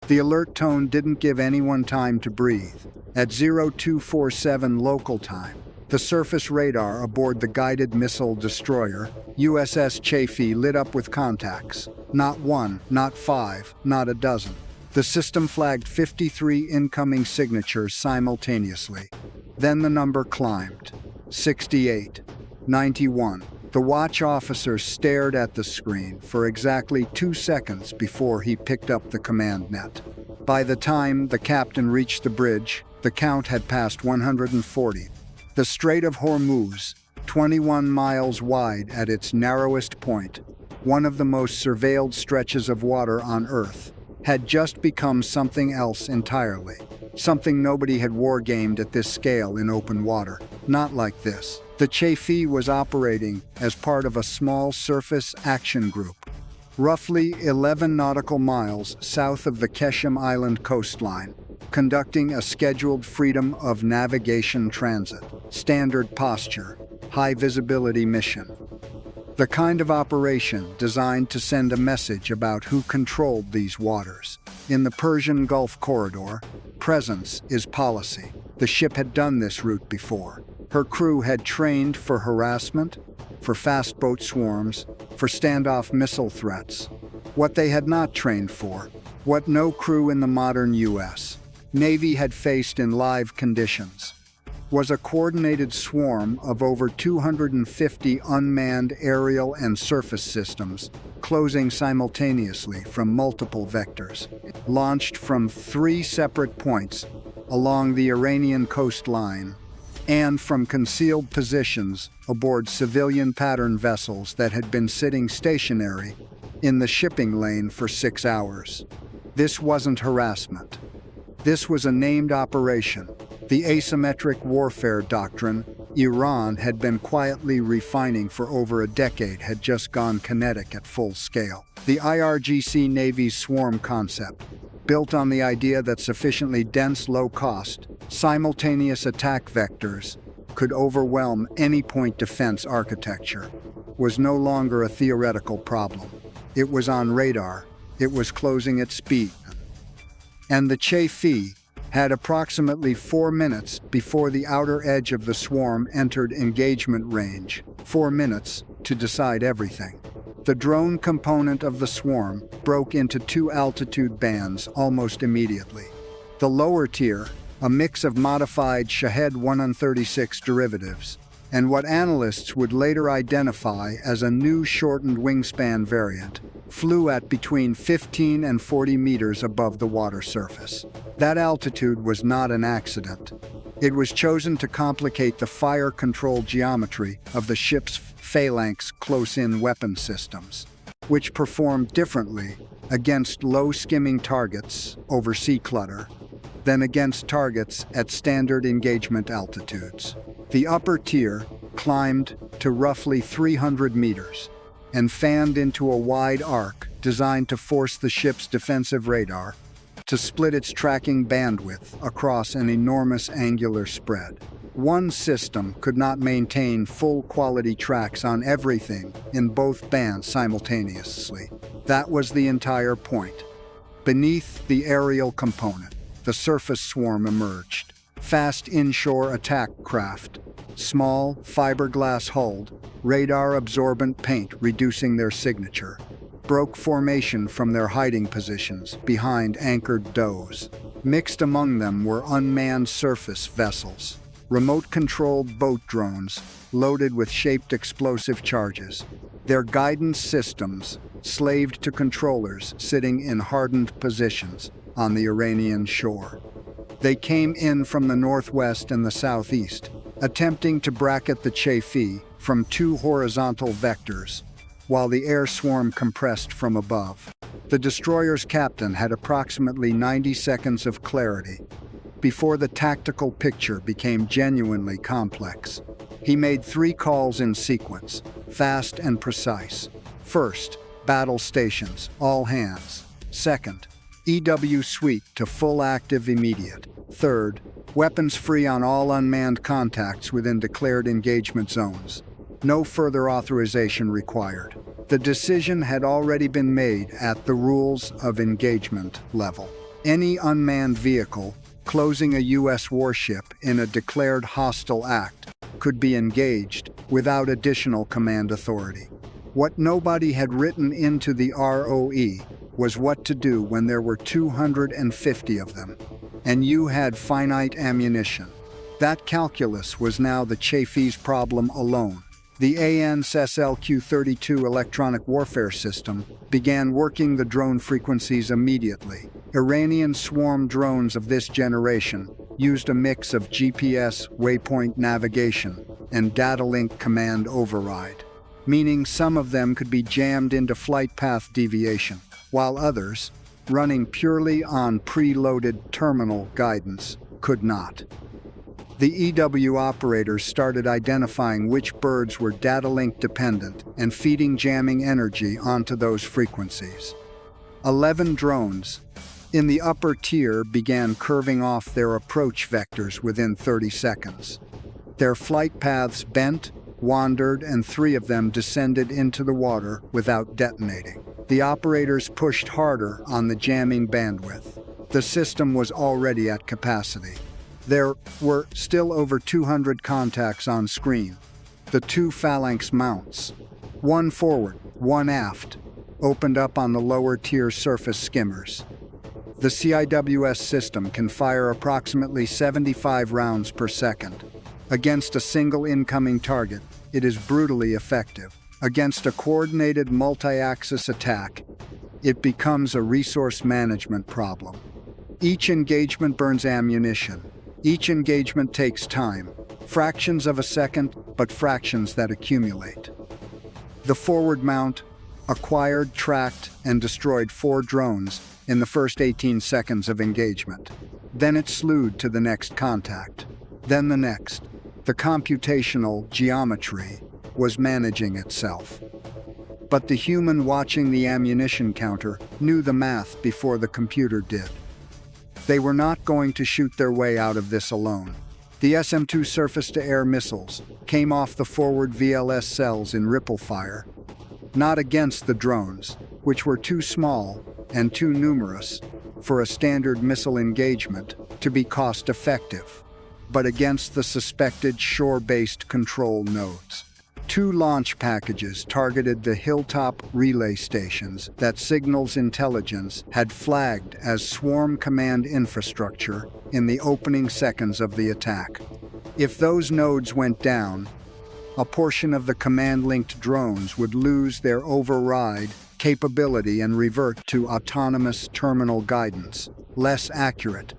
The alert tone didn't give anyone time to breathe. At 0247 local time, the surface radar aboard the guided missile destroyer, USS Chaffee, lit up with contacts. Not one, not five, not a dozen. The system flagged 53 incoming signatures simultaneously. Then the number climbed. 68. 91. The watch officer stared at the screen for exactly 2 seconds before he picked up the command net. By the time the captain reached the bridge, the count had passed 140. The Strait of Hormuz, 21 miles wide at its narrowest point, one of the most surveilled stretches of water on Earth, had just become something else entirely. Something nobody had wargamed at this scale in open water. Not like this. The Chaffee was operating as part of a small surface action group, roughly 11 nautical miles south of the Keshem Island coastline, conducting a scheduled freedom of navigation transit, standard posture, high visibility mission. The kind of operation designed to send a message about who controlled these waters. In the Persian Gulf corridor, presence is policy. The ship had done this route before. Her crew had trained for harassment, for fast boat swarms, for standoff missile threats. What they had not trained for, what no crew in the modern U.S. Navy had faced in live conditions, was a coordinated swarm of over 250 unmanned aerial and surface systems, closing simultaneously from multiple vectors, launched from 3 separate points along the Iranian coastline, and from concealed positions aboard civilian pattern vessels that had been sitting stationary in the shipping lane for 6 hours. This wasn't harassment. This was a named operation. The asymmetric warfare doctrine Iran had been quietly refining for over a decade had just gone kinetic at full scale. The IRGC Navy's swarm concept, built on the idea that sufficiently dense, low-cost, simultaneous attack vectors could overwhelm any point defense architecture, was no longer a theoretical problem. It was on radar. It was closing at speed. And the Chaffee had approximately 4 minutes before the outer edge of the swarm entered engagement range. 4 minutes to decide everything. The drone component of the swarm broke into 2 altitude bands almost immediately. The lower tier, a mix of modified Shahed 136 derivatives, and what analysts would later identify as a new shortened wingspan variant, flew at between 15 and 40 meters above the water surface. That altitude was not an accident. It was chosen to complicate the fire control geometry of the ship's phalanx close-in weapon systems, which performed differently against low-skimming targets over sea clutter than against targets at standard engagement altitudes. The upper tier climbed to roughly 300 meters and fanned into a wide arc designed to force the ship's defensive radar to split its tracking bandwidth across an enormous angular spread. One system could not maintain full-quality tracks on everything in both bands simultaneously. That was the entire point. Beneath the aerial component, the surface swarm emerged. Fast inshore attack craft, small, fiberglass-hulled, radar-absorbent paint reducing their signature, broke formation from their hiding positions behind anchored dows. Mixed among them were unmanned surface vessels, remote-controlled boat drones loaded with shaped explosive charges, their guidance systems slaved to controllers sitting in hardened positions on the Iranian shore. They came in from the northwest and the southeast, attempting to bracket the Chaffee from 2 horizontal vectors, while the air swarm compressed from above. The destroyer's captain had approximately 90 seconds of clarity before the tactical picture became genuinely complex. He made 3 calls in sequence, fast and precise. First, battle stations, all hands. Second, EW suite to full active immediate. Third, weapons free on all unmanned contacts within declared engagement zones. No further authorization required. The decision had already been made at the rules of engagement level. Any unmanned vehicle closing a U.S. warship in a declared hostile act could be engaged without additional command authority. What nobody had written into the ROE was what to do when there were 250 of them, and you had finite ammunition. That calculus was now the Chafee's problem alone. The AN's LQ-32 electronic warfare system began working the drone frequencies immediately. Iranian swarm drones of this generation used a mix of GPS, waypoint navigation, and data link command override, meaning some of them could be jammed into flight path deviation, while others, running purely on preloaded terminal guidance, could not. The EW operators started identifying which birds were data link dependent and feeding jamming energy onto those frequencies. 11 drones in the upper tier began curving off their approach vectors within 30 seconds. Their flight paths bent, wandered, and 3 of them descended into the water without detonating. The operators pushed harder on the jamming bandwidth. The system was already at capacity. There were still over 200 contacts on screen. The 2 phalanx mounts, one forward, one aft, opened up on the lower tier surface skimmers. The CIWS system can fire approximately 75 rounds per second. Against a single incoming target, it is brutally effective. Against a coordinated multi-axis attack, it becomes a resource management problem. Each engagement burns ammunition. Each engagement takes time, fractions of a second, but fractions that accumulate. The forward mount acquired, tracked, and destroyed 4 drones in the first 18 seconds of engagement. Then it slewed to the next contact. Then the next. The computational geometry was managing itself. But the human watching the ammunition counter knew the math before the computer did. They were not going to shoot their way out of this alone. The SM-2 surface-to-air missiles came off the forward VLS cells in ripple fire, not against the drones, which were too small and too numerous for a standard missile engagement to be cost-effective, but against the suspected shore-based control nodes. 2 launch packages targeted the hilltop relay stations that Signals Intelligence had flagged as swarm command infrastructure in the opening seconds of the attack. If those nodes went down, a portion of the command-linked drones would lose their override capability and revert to autonomous terminal guidance, less accurate,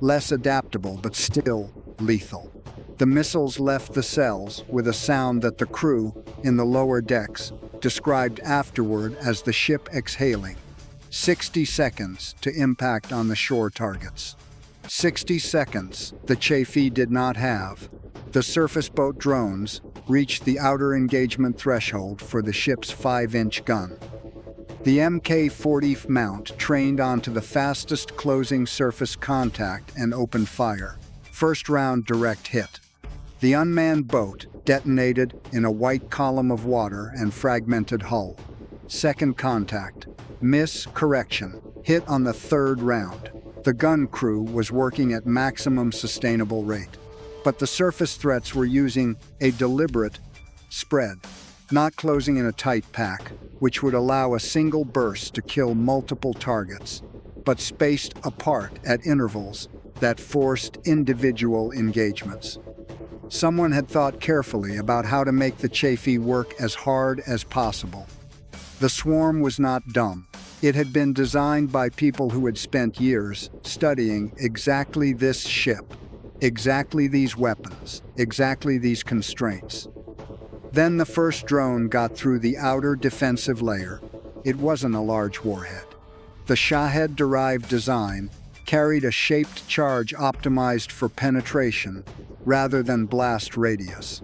less adaptable, but still lethal. The missiles left the cells with a sound that the crew in the lower decks described afterward as the ship exhaling. 60 seconds to impact on the shore targets. 60 seconds the Chafee did not have. The surface boat drones reached the outer engagement threshold for the ship's 5-inch gun. The Mk-40 mount trained onto the fastest closing surface contact and opened fire. First round direct hit. The unmanned boat detonated in a white column of water and fragmented hull. Second contact. Miss, correction. Hit on the 3rd round. The gun crew was working at maximum sustainable rate. But the surface threats were using a deliberate spread, not closing in a tight pack, which would allow a single burst to kill multiple targets, but spaced apart at intervals that forced individual engagements. Someone had thought carefully about how to make the Chafee work as hard as possible. The swarm was not dumb. It had been designed by people who had spent years studying exactly this ship, exactly these weapons, exactly these constraints. Then the first drone got through the outer defensive layer. It wasn't a large warhead. The Shahed-derived design carried a shaped charge optimized for penetration rather than blast radius.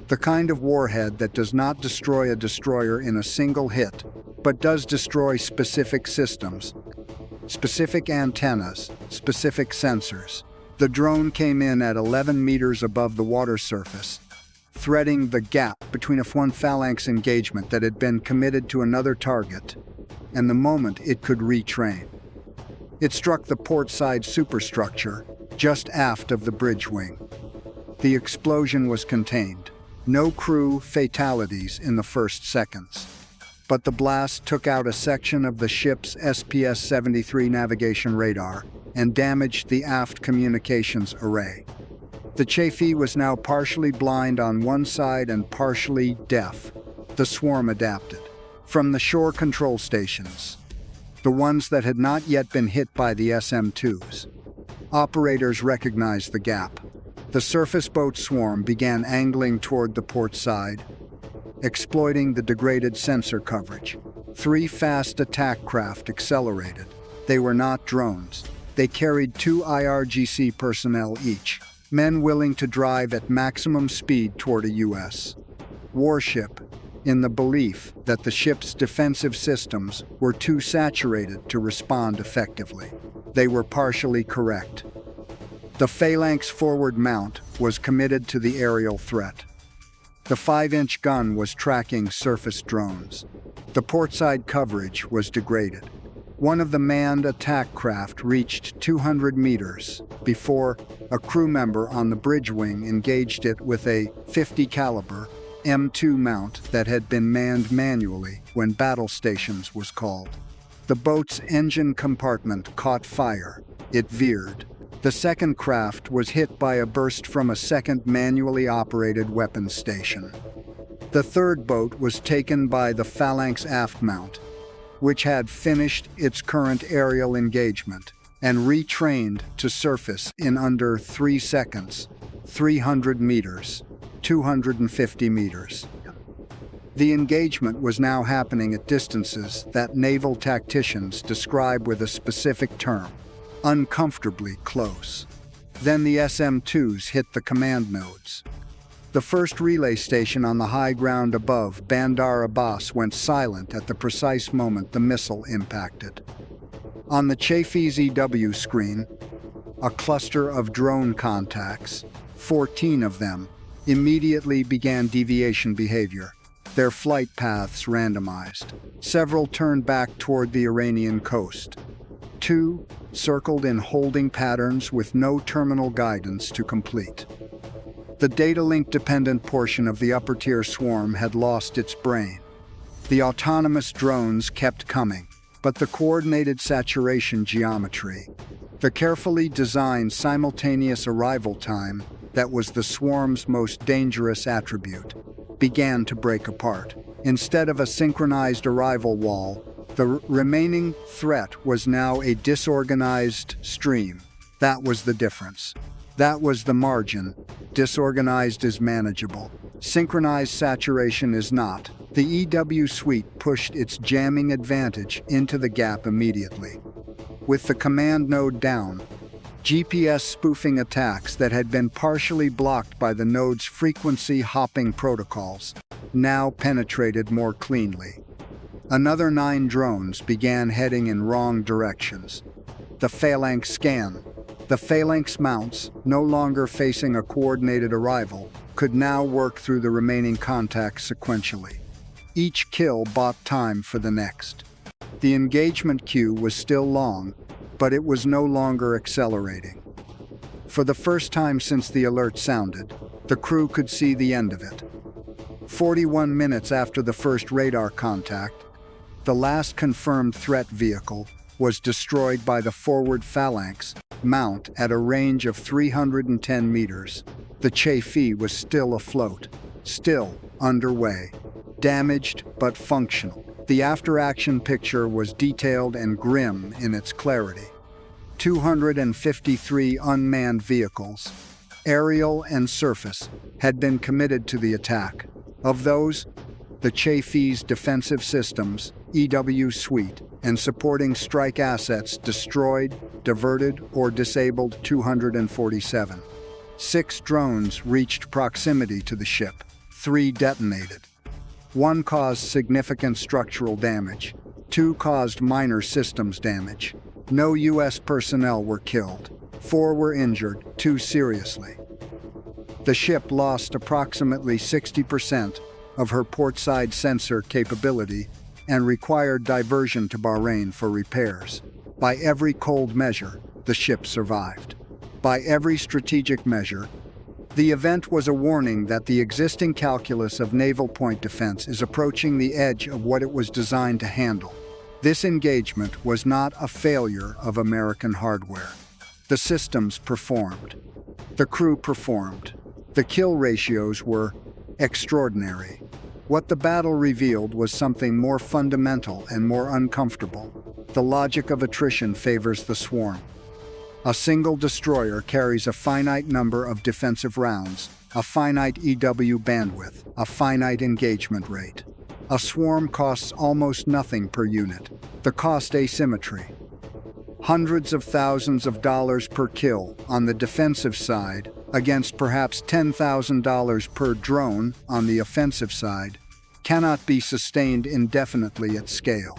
The kind of warhead that does not destroy a destroyer in a single hit, but does destroy specific systems, specific antennas, specific sensors. The drone came in at 11 meters above the water surface, threading the gap between a one phalanx engagement that had been committed to another target and the moment it could retrain. It struck the portside superstructure, just aft of the bridge wing. The explosion was contained. No crew fatalities in the first seconds. But the blast took out a section of the ship's SPS-73 navigation radar and damaged the aft communications array. The Chafee was now partially blind on one side and partially deaf. The swarm adapted. From the shore control stations, the ones that had not yet been hit by the SM-2s, operators recognized the gap. The surface boat swarm began angling toward the port side, exploiting the degraded sensor coverage. 3 fast attack craft accelerated. They were not drones. They carried 2 IRGC personnel each, men willing to drive at maximum speed toward a U.S. warship, in the belief that the ship's defensive systems were too saturated to respond effectively. They were partially correct. The Phalanx forward mount was committed to the aerial threat. The 5-inch gun was tracking surface drones. The portside coverage was degraded. One of the manned attack craft reached 200 meters before a crew member on the bridge wing engaged it with a .50 caliber M2 mount that had been manned manually when battle stations was called. The boat's engine compartment caught fire. It veered. The second craft was hit by a burst from a second manually operated weapons station. The third boat was taken by the Phalanx aft mount, which had finished its current aerial engagement and retrained to surface in under 3 seconds, 300 meters, 250 meters. The engagement was now happening at distances that naval tacticians describe with a specific term: uncomfortably close. Then the SM-2s hit the command nodes. The first relay station on the high ground above Bandar Abbas went silent at the precise moment the missile impacted. On the Chafee's EW screen, a cluster of drone contacts, 14 of them, immediately began deviation behavior, their flight paths randomized. Several turned back toward the Iranian coast. 2 circled in holding patterns with no terminal guidance to complete. The data link-dependent portion of the upper-tier swarm had lost its brain. The autonomous drones kept coming, but the coordinated saturation geometry, the carefully designed simultaneous arrival time that was the swarm's most dangerous attribute, began to break apart. Instead of a synchronized arrival wall, the remaining threat was now a disorganized stream. That was the difference. That was the margin. Disorganized is manageable. Synchronized saturation is not. The EW suite pushed its jamming advantage into the gap immediately. With the command node down, GPS spoofing attacks that had been partially blocked by the node's frequency hopping protocols now penetrated more cleanly. Another 9 drones began heading in wrong directions. The Phalanx scan. The Phalanx mounts, no longer facing a coordinated arrival, could now work through the remaining contacts sequentially. Each kill bought time for the next. The engagement queue was still long, but it was no longer accelerating. For the first time since the alert sounded, the crew could see the end of it. 41 minutes after the first radar contact, the last confirmed threat vehicle was destroyed by the forward Phalanx mount at a range of 310 meters. The Chafee was still afloat, still underway, damaged but functional. The after-action picture was detailed and grim in its clarity. 253 unmanned vehicles, aerial and surface, had been committed to the attack. Of those, the Chafee's defensive systems, EW suite, and supporting strike assets destroyed, diverted, or disabled 247. 6 drones reached proximity to the ship. 3 detonated. 1 caused significant structural damage. 2 caused minor systems damage. No U.S. personnel were killed. 4 were injured, 2 seriously. The ship lost approximately 60% of her portside sensor capability and required diversion to Bahrain for repairs. By every cold measure, the ship survived. By every strategic measure, the event was a warning that the existing calculus of naval point defense is approaching the edge of what it was designed to handle. This engagement was not a failure of American hardware. The systems performed. The crew performed. The kill ratios were extraordinary. What the battle revealed was something more fundamental and more uncomfortable. The logic of attrition favors the swarm. A single destroyer carries a finite number of defensive rounds, a finite EW bandwidth, a finite engagement rate. A swarm costs almost nothing per unit. The cost asymmetry. Hundreds of thousands of dollars per kill on the defensive side against perhaps $10,000 per drone on the offensive side cannot be sustained indefinitely at scale.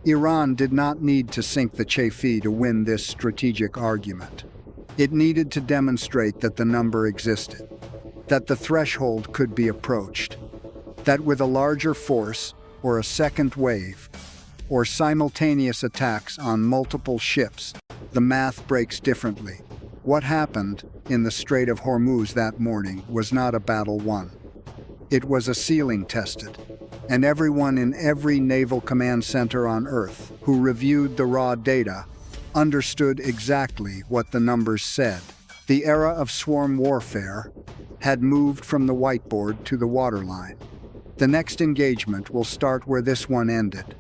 Iran did not need to sink the Chaffee to win this strategic argument. It needed to demonstrate that the number existed, that the threshold could be approached, that with a larger force, or a second wave, or simultaneous attacks on multiple ships, the math breaks differently. What happened in the Strait of Hormuz that morning was not a battle won. It was a ceiling tested. And everyone in every naval command center on Earth who reviewed the raw data understood exactly what the numbers said. The era of swarm warfare had moved from the whiteboard to the waterline. The next engagement will start where this one ended.